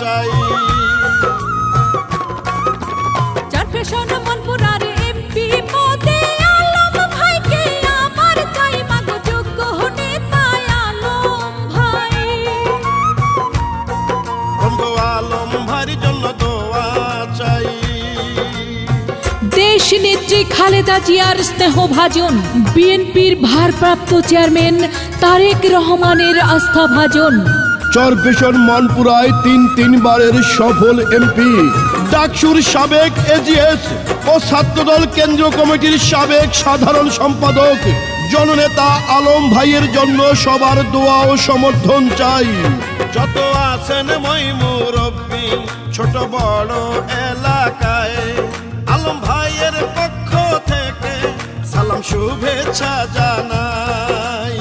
চাই। চরফ্যাশন মনপুরার এমপি পদে আলম ভাইকে আমার চাই, মাগো যোগ্য নেতা আলম ভাই। বন্ধু আলম ভাইয়ের জন্য দোয়া চাই। দেশ নেত্রী খালেদা জিয়ার স্নেহভাজন, বিএনপির ভারপ্রাপ্ত চেয়ারম্যান তারেক রহমানের আস্থাভাজন। চরফ্যাশন মনপুরায় তিনবারের সফল এমপি, ডাকসুর সাবেক এজিএস ও ছাত্রদল কেন্দ্রীয় কমিটির সাবেক সাধারণ সম্পাদক জননেতা আলম ভাইয়ের জন্য সবার দোয়া ও সমর্থন চাই। যত আছেন মই মুরব্বী ছোট বড় এলাকায়, আলম ভাইয়ের পক্ষ থেকে সালাম শুভেচ্ছা জানাই।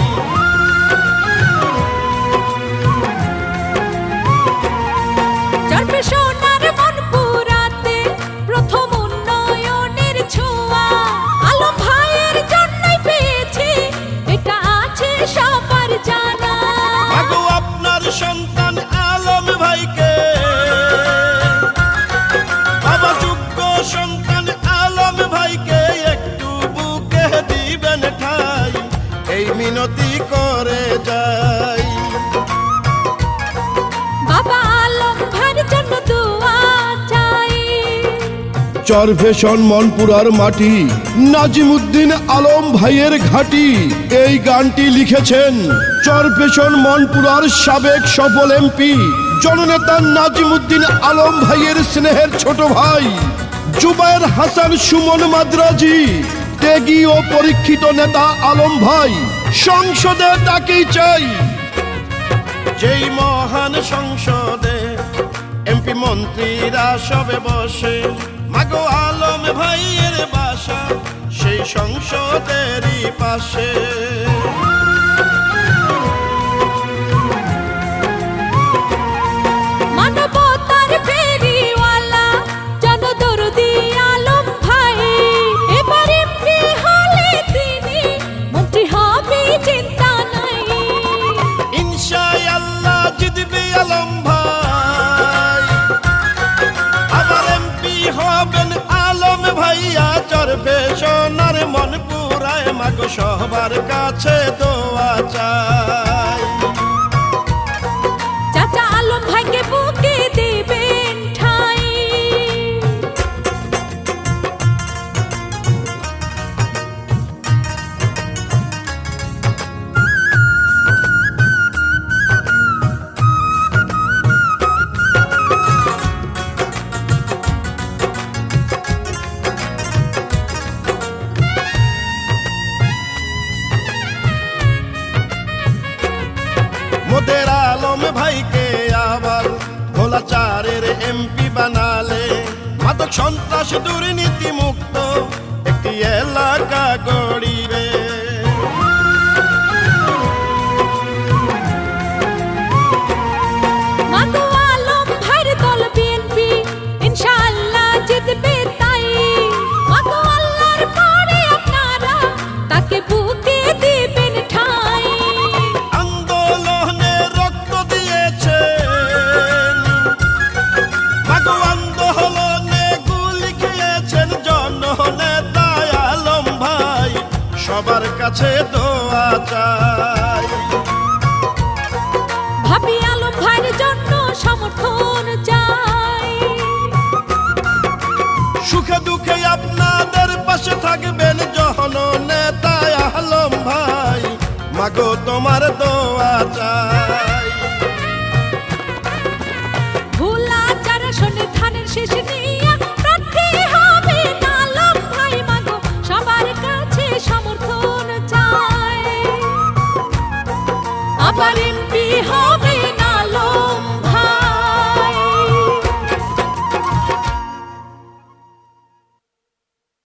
চরফ্যাশনের মনপুরাতে প্রথম উন্নয়নের ছোঁয়া আলম ভাইয়ের জন্যই পেয়েছি, এটা আছে সবার জানা। মাগো আপনার সন্তান আলম ভাইকে, বাবা যোগ্য সন্তান আলম ভাইকে একটু বুকে দিবেন ঠাই, এই মিনতি করে যাই। বাবা আলম ভাইয়ের জন্য দোয়া চাই। চরফ্যাশন মনপুরার মাটি, নাজিমুদ্দিন আলম ভাইয়ের ঘাঁটি। এই গানটি লিখেছেন চরফ্যাশন মনপুরার সাবেক সফল এমপি জননেতা নাজিমুদ্দিন আলম ভাইয়ের স্নেহের ছোট ভাই জুবায়ের হাসান সুমন মাদ্রাজি। ত্যাগী ও পরীক্ষিত নেতা আলম ভাই সংসদে তাকেই চাই। যেই মহান সংসদে এমপি মন্ত্রীরা সবে বসে, মাগো আলম ভাইয়ের বাসা সেই সংসদেরই পাশে। মানবতার ফেরিওয়ালা জনদরদি আলম ভাই, এবার এমপি হলে তিনি মন্ত্রী হবে চিন্তা নাই। ইনশাআল্লাহ জিতবে আলম ভাই, আবার এমপি হবেন আলম ভাইয়া। চরফ্যাশনের মনপুরায় মাগো সবার কাছে দোয়া চাই। চাচা আলম ভাইকে বুকে দেবেন ঠাই। মোদের আলম ভাইকে আবার ভোলাচারের এমপি বানালে, মাদক সন্ত্রাস দুর্নীতি মুক্ত একটি এলাকা গড়িবে। মাগো আলম ভাইয়ের দল বিএনপি ইনশাআল্লাহ জিতবে তাই। মাগো আল্লাহর পরে আপনারা তাকে বুকে দিবেন ঠাই। আন্দোলনে রক্ত দিয়েছেন, মাগো আন্দোলনে গুলি খেয়েছেন জননেতা আলম ভাই, সবার কাছে দোয়া চাই। ভাবি আলম ভাইয়ের জন্য সমর্থন চাই। সুখে দুঃখে আপনাদের পাশে থাকবেন জননেতা আলম ভাই, মাগো তোমার দোয়া চাই।